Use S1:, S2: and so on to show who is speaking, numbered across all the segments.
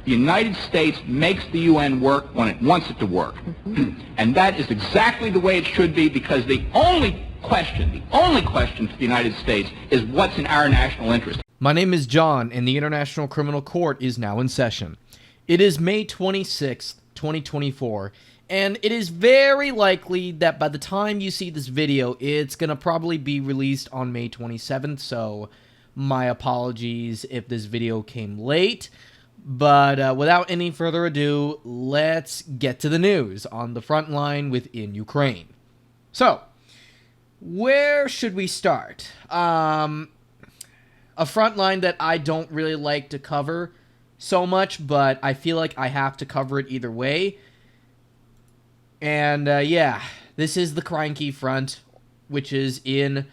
S1: The United States makes the UN work when it wants it to work. And that is exactly the way it should be, because the only question for the United States is what's in our national interest.
S2: My name is John, and the International Criminal Court is now in session. It is May 26th, 2024, and it is very likely that by the time you see this video, it's going to probably be released on May 27th, so my apologies if this video came late. But without any further ado, let's get to the news on the front line within Ukraine. So, where should we start? A front line that I don't really like to cover so much, but I feel like I have to cover it either way. And yeah, this is the Krynki front, which is in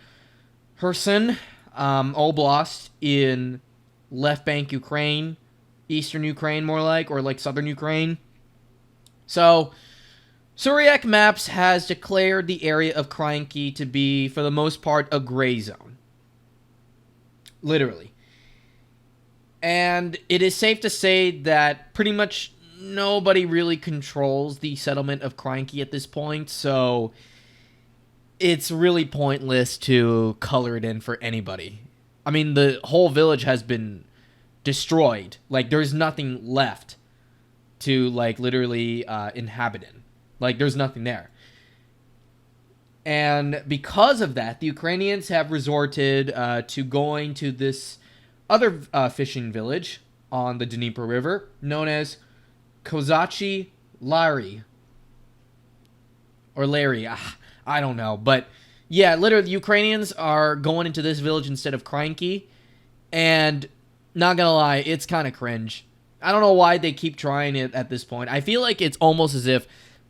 S2: Kherson Oblast in left bank Ukraine. Eastern Ukraine, more like, or like southern Ukraine. So, Syriac Maps has declared the area of Krynki to be, for the most part, a gray zone. Literally. And it is safe to say that pretty much nobody really controls the settlement of Krynki at this point, so it's really pointless to color it in for anybody. I mean, the whole village has been destroyed. Like, there's nothing left to, like, literally inhabit in. Like, there's nothing there. And because of that, the Ukrainians have resorted to going to this other fishing village on the Dnieper River, known as Kozachi Lari. Or Larry, I don't know. But, yeah, literally, the Ukrainians are going into this village instead of Krynki, and not gonna lie, it's kind of cringe. I don't know why they keep trying it at this point. I feel like it's almost as if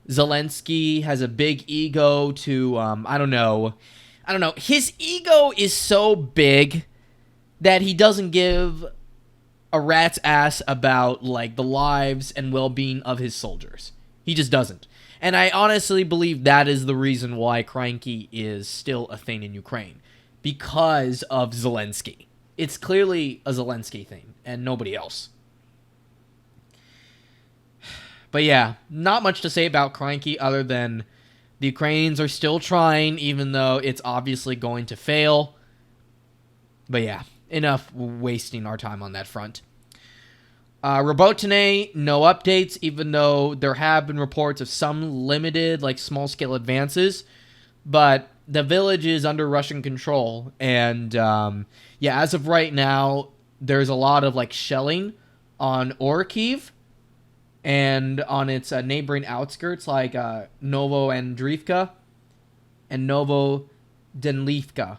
S2: Zelensky has a big ego to, I don't know. His ego is so big that he doesn't give a rat's ass about, like, the lives and well-being of his soldiers. He just doesn't. And I honestly believe that is the reason why Krynki is still a thing in Ukraine. Because of Zelensky. It's clearly a Zelensky thing, and nobody else. But yeah, not much to say about Krynki other than the Ukrainians are still trying, even though it's obviously going to fail. But yeah, enough wasting our time on that front. Robotine, no updates, even though there have been reports of some limited, like, small-scale advances. But the village is under Russian control, and yeah, as of right now, there's a lot of, like, shelling on Orkiv and on its neighboring outskirts, like Novoandrivka and Novodenlivka.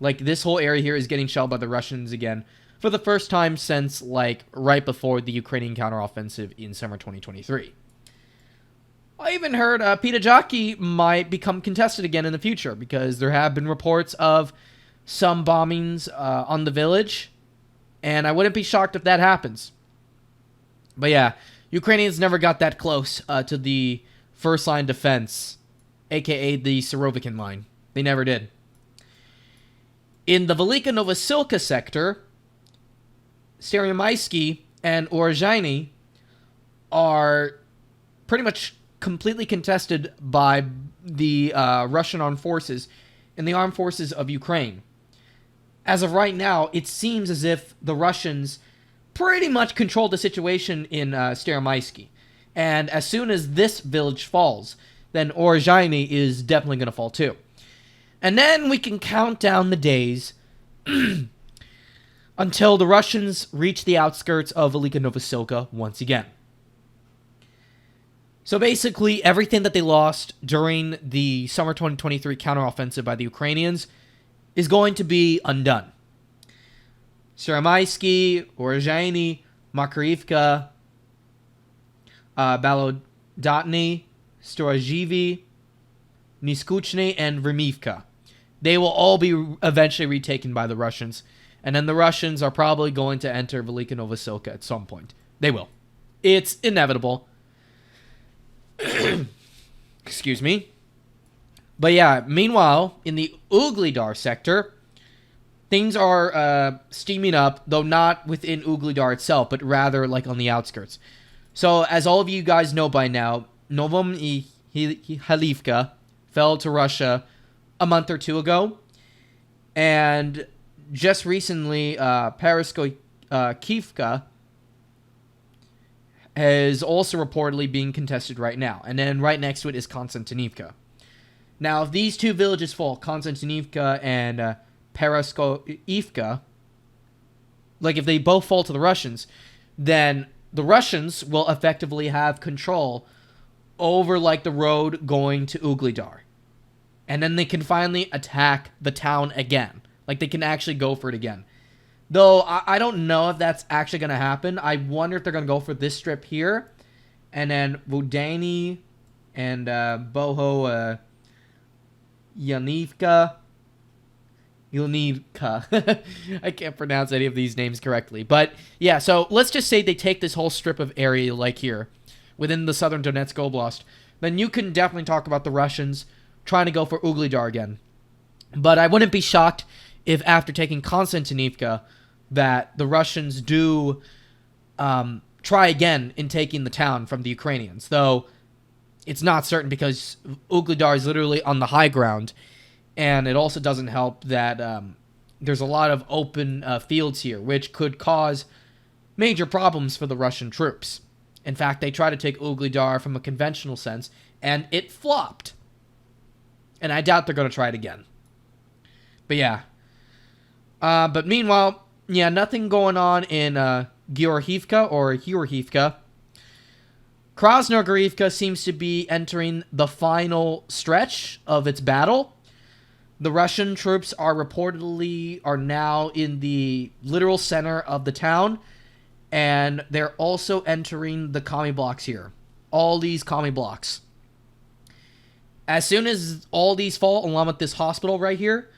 S2: Like, this whole area here is getting shelled by the Russians again for the first time since, like, right before the Ukrainian counteroffensive in summer 2023. I even heard Pitajaki might become contested again in the future, because there have been reports of some bombings on the village, and I wouldn't be shocked if that happens. But yeah, Ukrainians never got that close to the first-line defense, aka the Surovikin line. They never did. In the Velika Novosilka sector, Stereomaisky and Orozhainy are pretty much completely contested by the Russian armed forces and the armed forces of Ukraine. As of right now, it seems as if the Russians pretty much control the situation in Stereomaisky. And as soon as this village falls, then Orozhainy is definitely going to fall too. And then we can count down the days until the Russians reach the outskirts of Velika Novosilka once again. So basically, everything that they lost during the summer 2023 counteroffensive by the Ukrainians is going to be undone. Stereomaisky, Orozhainy, Makarivka, Balodotny, Storozhivy, Niskuchny, and Vermivka. They will all be eventually retaken by the Russians, and then the Russians are probably going to enter Velika Novosilka at some point. They will. It's inevitable. Excuse me. But yeah, meanwhile, in the Uglidar sector, things are steaming up, though not within Ugledar itself, but rather like on the outskirts. So, as all of you guys know by now, Halivka fell to Russia a month or two ago, and just recently, Pereskoivka is also reportedly being contested right now, and then right next to it is Konstantinivka. Now, if these two villages fall, Konstantinivka and Pereskoivka, like if they both fall to the Russians, then the Russians will effectively have control over like the road going to Ugledar. And then they can finally attack the town again. Like they can actually go for it again. Though I don't know if that's actually going to happen. I wonder if they're going to go for this strip here. And then Vodani and Boho Yanivka. I can't pronounce any of these names correctly. But yeah, so let's just say they take this whole strip of area like here within the southern Donetsk Oblast. Then you can definitely talk about the Russians trying to go for Ugledar again. But I wouldn't be shocked if after taking Konstantinivka that the Russians do try again in taking the town from the Ukrainians. Though it's not certain because Ugledar is literally on the high ground. And it also doesn't help that there's a lot of open fields here, which could cause major problems for the Russian troops. In fact, they tried to take Ugledar from a conventional sense, and it flopped. And I doubt they're going to try it again. But yeah. But meanwhile, yeah, nothing going on in Georgivka or Georgivka. Krasnogorivka seems to be entering the final stretch of its battle. The Russian troops are now in the literal center of the town, and they're also entering the commie blocks here. All these commie blocks. As soon as all these fall, along with this hospital right here,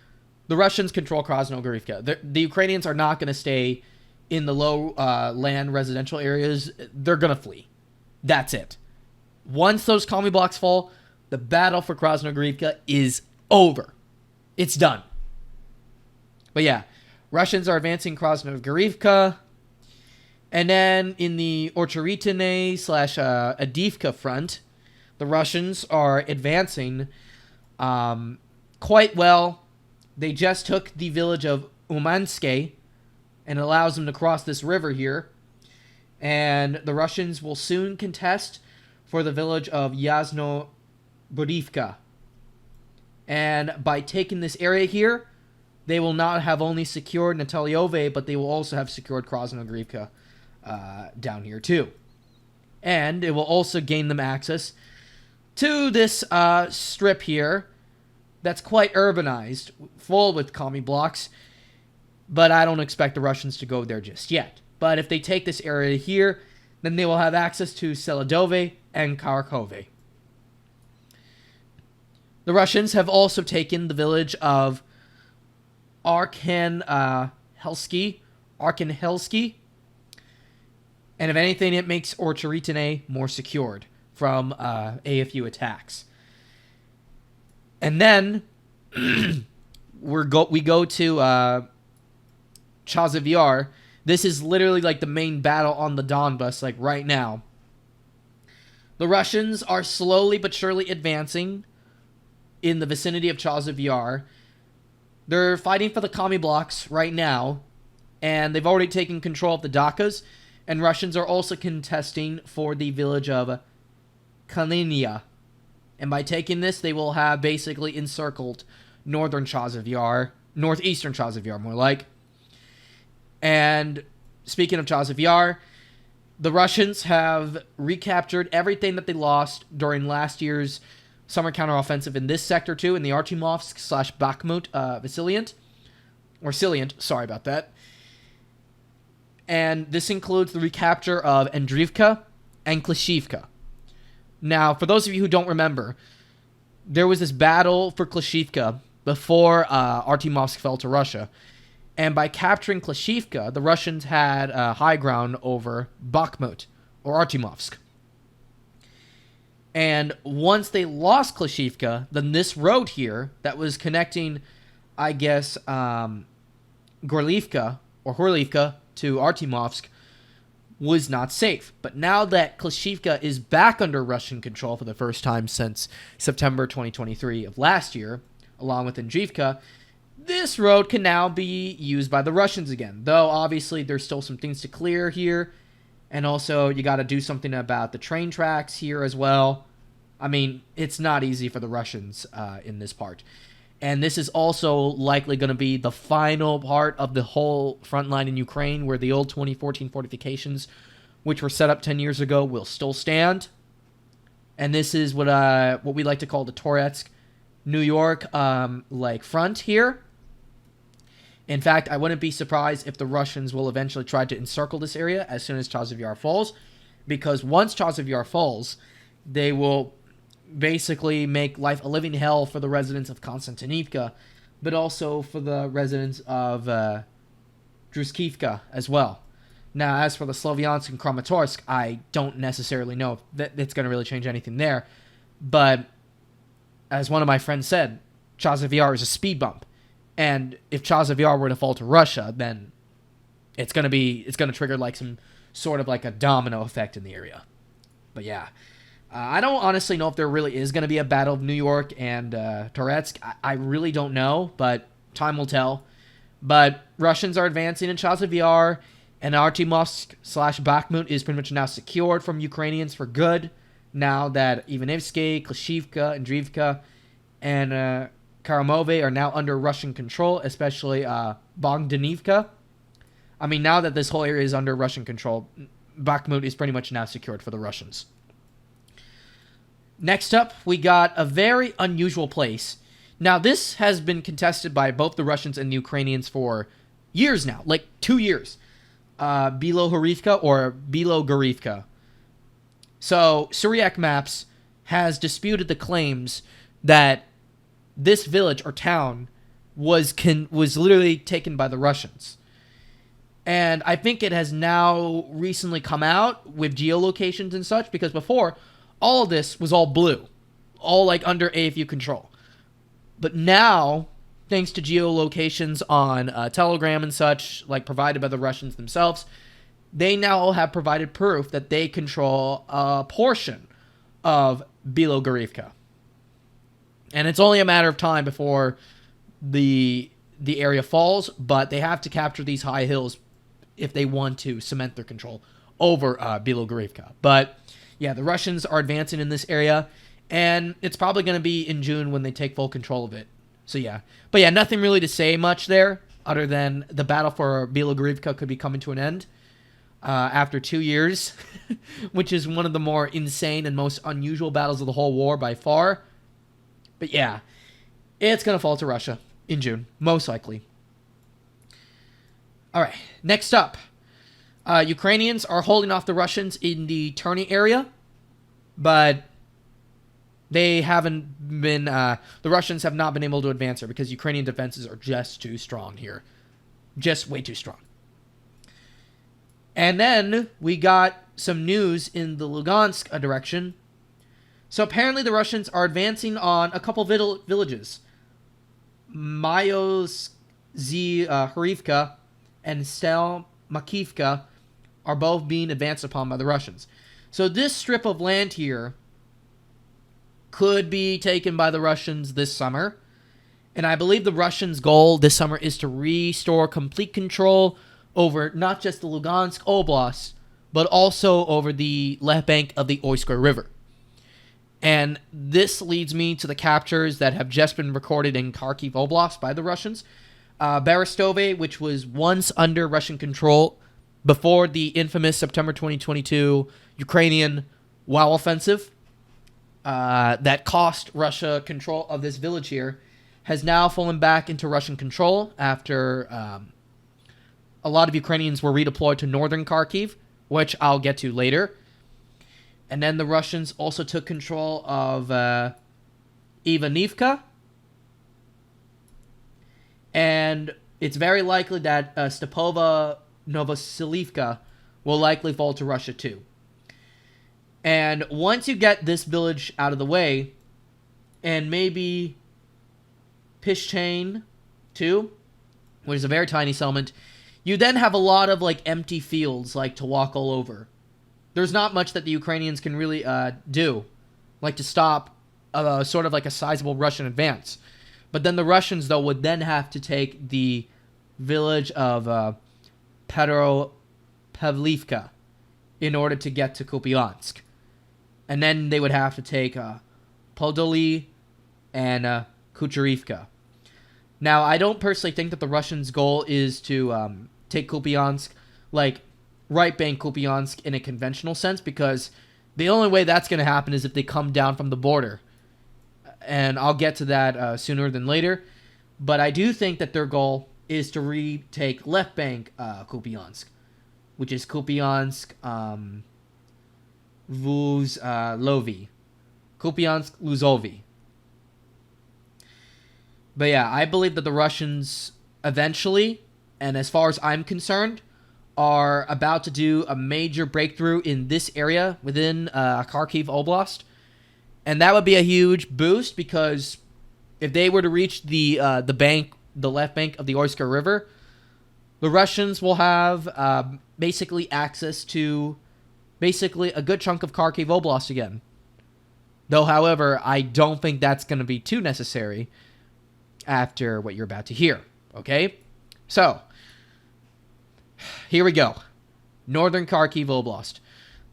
S2: the Russians control Krasnogorivka. The Ukrainians are not going to stay in the low land residential areas. They're going to flee. That's it. Once those commie blocks fall, the battle for Krasnogorivka is over. It's done. But yeah, Russians are advancing Krasnogorivka. And then in the Orcharitine / Adivka front, the Russians are advancing quite well. They just took the village of Umanske, and it allows them to cross this river here. And the Russians will soon contest for the village of Yasno Borivka. And by taking this area here, they will not have only secured Nataliove, but they will also have secured Krasnogorivka down here too. And it will also gain them access to this strip here that's quite urbanized, full with commie blocks. But I don't expect the Russians to go there just yet. But if they take this area here, then they will have access to Seladove and Kharkove. The Russians have also taken the village of Arkhanhelsky. And if anything, it makes Orcharitine more secured from AFU attacks. And then we go to Chasiv Yar. This is literally like the main battle on the Donbas, like right now. The Russians are slowly but surely advancing in the vicinity of Chasiv Yar. They're fighting for the commie blocks right now, and they've already taken control of the Dakas, and Russians are also contesting for the village of Kalinia. And by taking this, they will have basically encircled northern Chasiv Yar, northeastern Chasiv Yar, more like. And speaking of Chasiv Yar, the Russians have recaptured everything that they lost during last year's summer counteroffensive in this sector too, in the Artyomovsk / Bakhmut Salient, sorry about that. And this includes the recapture of Andriivka and Klishivka. Now, for those of you who don't remember, there was this battle for Klishivka before Artyomovsk fell to Russia. And by capturing Klishivka, the Russians had high ground over Bakhmut, or Artyomovsk. And once they lost Klishivka, then this road here that was connecting, I guess, Horlivka to Artyomovsk was not safe. But now that Klishivka is back under Russian control for the first time since September 2023 of last year, along with Andriivka, this road can now be used by the Russians again. Though, obviously, there's still some things to clear here. And also, you got to do something about the train tracks here as well. I mean, it's not easy for the Russians in this part. And this is also likely going to be the final part of the whole front line in Ukraine, where the old 2014 fortifications, which were set up 10 years ago, will still stand. And this is what we like to call the Toretsk, New York, front here. In fact, I wouldn't be surprised if the Russians will eventually try to encircle this area as soon as Chasiv Yar falls, because once Chasiv Yar falls, they will basically make life a living hell for the residents of Konstantinivka, but also for the residents of Druskivka as well. Now, as for the Slovyansk and Kramatorsk, I don't necessarily know if it's going to really change anything there, but as one of my friends said, Chasiv Yar is a speed bump, and if Chasiv Yar were to fall to Russia, then it's going to trigger like some sort of like a domino effect in the area. But yeah. I don't honestly know if there really is going to be a battle of New York and Toretsk. I really don't know, but time will tell. But Russians are advancing in Chasiv Yar, and Artyomovsk/Bakhmut is pretty much now secured from Ukrainians for good, now that Ivanivsky, Klishivka, Andriivka, and Karamove are now under Russian control, especially Bogdanivka. I mean, now that this whole area is under Russian control, Bakhmut is pretty much now secured for the Russians. Next up, we got a very unusual place. Now, this has been contested by both the Russians and the Ukrainians for years now, like 2 years. Bilohorivka or Bilogorivka. So, Syriac Maps has disputed the claims that this village or town was literally taken by the Russians. And I think it has now recently come out with geolocations and such, because before, all of this was all blue, all like under AFU control. But now, thanks to geolocations on Telegram and such, like provided by the Russians themselves, they now have provided proof that they control a portion of Bilogorivka. And it's only a matter of time before the area falls, but they have to capture these high hills if they want to cement their control over Bilogorivka. But yeah, the Russians are advancing in this area, and it's probably going to be in June when they take full control of it. So yeah. But yeah, nothing really to say much there, other than the battle for Bilogorivka could be coming to an end after 2 years, which is one of the more insane and most unusual battles of the whole war by far. But yeah, it's going to fall to Russia in June, most likely. All right, next up. Ukrainians are holding off the Russians in the Terny area, but they haven't been, the Russians have not been able to advance there because Ukrainian defenses are just too strong here. Just way too strong. And then we got some news in the Lugansk direction. So apparently the Russians are advancing on a couple villages. Horivka and Makivka are both being advanced upon by the Russians. So this strip of land here could be taken by the Russians this summer. And I believe the Russians' goal this summer is to restore complete control over not just the Lugansk Oblast, but also over the left bank of the Oyskoy River. And this leads me to the captures that have just been recorded in Kharkiv Oblast by the Russians. Berestove, which was once under Russian control before the infamous September 2022 Ukrainian WOW offensive that cost Russia control of this village here, has now fallen back into Russian control after a lot of Ukrainians were redeployed to northern Kharkiv, which I'll get to later. And then the Russians also took control of Ivanivka. And it's very likely that Stepova Novosilivka will likely fall to Russia too. And once you get this village out of the way, and maybe Pishchain too, which is a very tiny settlement. You then have a lot of like empty fields like to walk all over. There's not much that the Ukrainians can really do, like to stop sort of like a sizable Russian advance. But then the Russians, though, would then have to take the village of Peropavlivka in order to get to Kupiansk. And then they would have to take Podoli and Kucherivka. Now, I don't personally think that the Russians' goal is to take Kupiansk, like right bank Kupiansk in a conventional sense, because the only way that's going to happen is if they come down from the border. And I'll get to that sooner than later. But I do think that their goal is to retake left bank Kupiansk, which is Kupiansk, Vuzlovi. Kupiansk, Luzovi. But yeah, I believe that the Russians eventually, and as far as I'm concerned, are about to do a major breakthrough in this area within Kharkiv Oblast. And that would be a huge boost, because if they were to reach the left bank of the Oyska River, the Russians will have basically access to basically a good chunk of Kharkiv Oblast again. Though, however, I don't think that's going to be too necessary after what you're about to hear. Okay? So, here we go. Northern Kharkiv Oblast.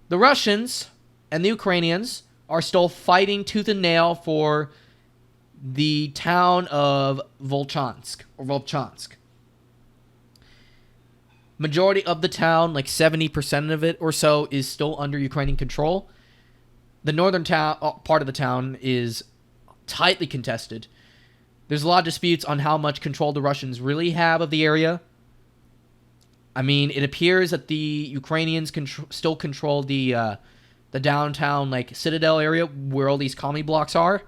S2: The Russians and the Ukrainians are still fighting tooth and nail for the town of Volchansk. Majority of the town, like 70% of it or so, is still under Ukrainian control. The northern part of the town is tightly contested. There's a lot of disputes on how much control the Russians really have of the area. I mean, it appears that the Ukrainians still control the downtown, like, Citadel area where all these commie blocks are.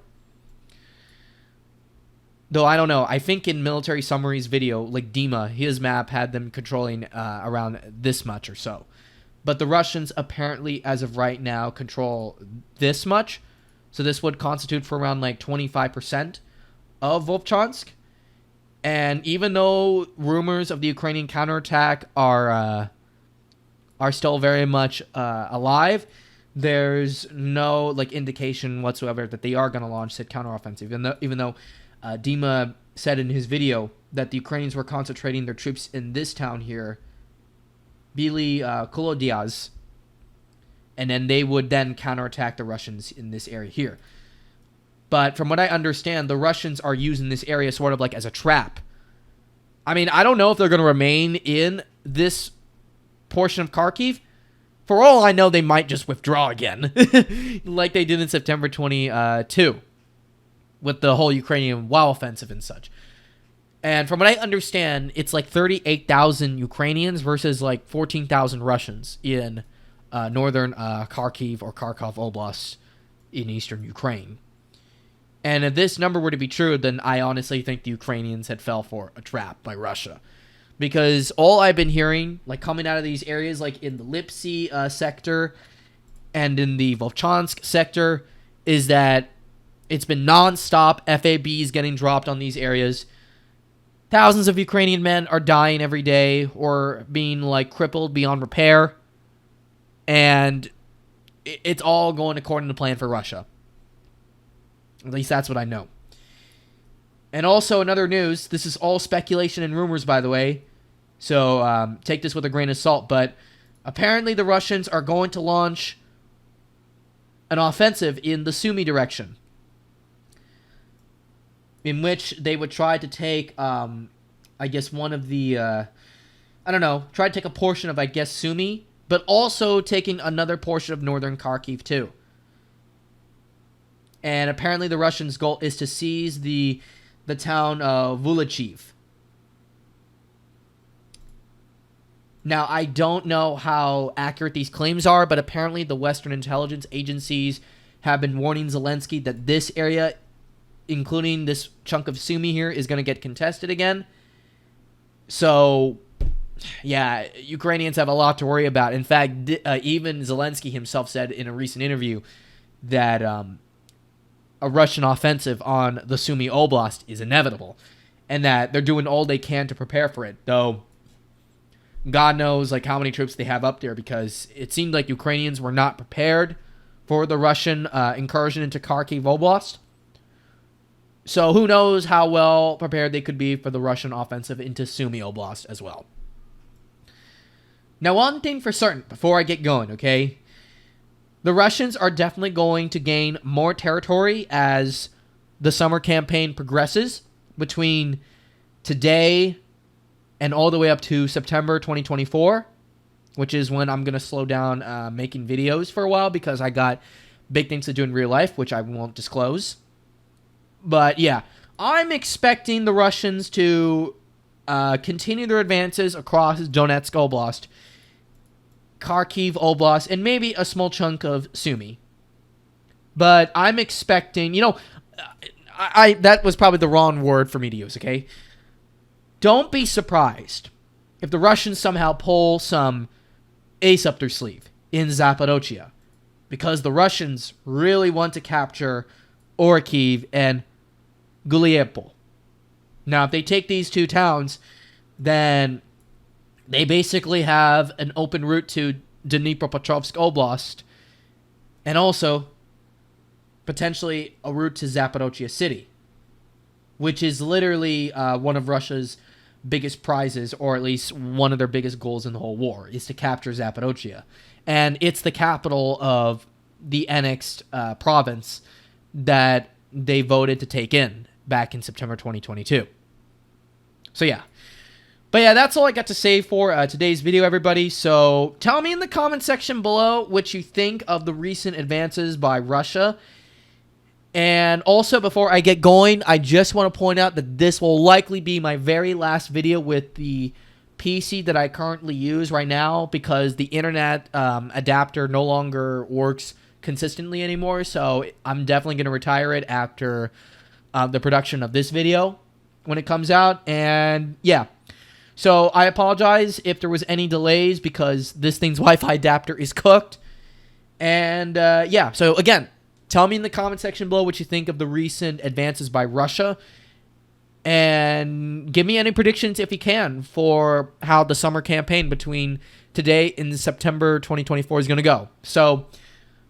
S2: Though, I don't know. I think in Military Summary's video, like, Dima, his map had them controlling around this much or so. But the Russians apparently, as of right now, control this much. So this would constitute for around, like, 25% of Volchansk. And even though rumors of the Ukrainian counterattack are still very much alive, there's no like indication whatsoever that they are going to launch said counteroffensive. Even though Dima said in his video that the Ukrainians were concentrating their troops in this town here, Bili Kolodiaz, and then they would then counterattack the Russians in this area here. But from what I understand, the Russians are using this area sort of like as a trap. I mean, I don't know if they're going to remain in this portion of Kharkiv. For all I know, they might just withdraw again, like they did in September 22, with the whole Ukrainian WoW offensive and such. And from what I understand, it's like 38,000 Ukrainians versus like 14,000 Russians in northern Kharkiv or Kharkov Oblast in eastern Ukraine. And if this number were to be true, then I honestly think the Ukrainians had fell for a trap by Russia. Because all I've been hearing, like coming out of these areas, like in the Lipsy sector and in the Volchansk sector, is that it's been non-stop FABs getting dropped on these areas. Thousands of Ukrainian men are dying every day or being like crippled beyond repair. And it's all going according to plan for Russia. At least that's what I know. And also, in other news, this is all speculation and rumors, by the way, so take this with a grain of salt, but apparently the Russians are going to launch an offensive in the Sumy direction, in which they would try to take, I guess, one of the, try to take a portion of, I guess, Sumy, but also taking another portion of northern Kharkiv, too. And apparently the Russians' goal is to seize the town of Vulichiv. Now, I don't know how accurate these claims are, but apparently the Western intelligence agencies have been warning Zelensky that this area, including this chunk of Sumy here, is going to get contested again. So, yeah, Ukrainians have a lot to worry about. In fact, even Zelensky himself said in a recent interview that a Russian offensive on the Sumy Oblast is inevitable. and that they're doing all they can to prepare for it. Though, God knows like how many troops they have up there, because it seemed like Ukrainians were not prepared for the Russian incursion into Kharkiv Oblast. So who knows how well prepared they could be for the Russian offensive into Sumy Oblast as well. Now, one thing for certain before I get going, okay? The Russians are definitely going to gain more territory as the summer campaign progresses between today and all the way up to September 2024, which is when I'm going to slow down making videos for a while because I got big things to do in real life, which I won't disclose. But yeah, I'm expecting the Russians to continue their advances across Donetsk Oblast, Kharkiv Oblast, and maybe a small chunk of Sumy. But I'm expecting, that was probably the wrong word for me to use, okay? Don't be surprised if the Russians somehow pull some ace up their sleeve in Zaporozhye, because the Russians really want to capture Orikhiv and Guliepol. Now, if they take these two towns, then they basically have an open route to Dnipropetrovsk Oblast, and also potentially a route to Zaporozhye City, which is literally one of Russia's biggest prizes, or at least one of their biggest goals in the whole war, is to capture Zaporozhye. And it's the capital of the annexed province that they voted to take in back in September 2022. So yeah. But yeah, that's all I got to say for today's video, everybody. So tell me in the comment section below what you think of the recent advances by Russia. And also, before I get going, I just want to point out that this will likely be my very last video with the PC that I currently use right now, because the internet adapter no longer works consistently anymore. So I'm definitely going to retire it after the production of this video when it comes out. And yeah, so I apologize if there was any delays, because this thing's Wi-Fi adapter is cooked. And yeah, so again, tell me in the comment section below what you think of the recent advances by Russia, and give me any predictions, if you can, for how the summer campaign between today and September 2024 is going to go. So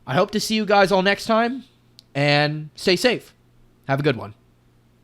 S2: I hope to see you guys all next time, and stay safe. Have a good one.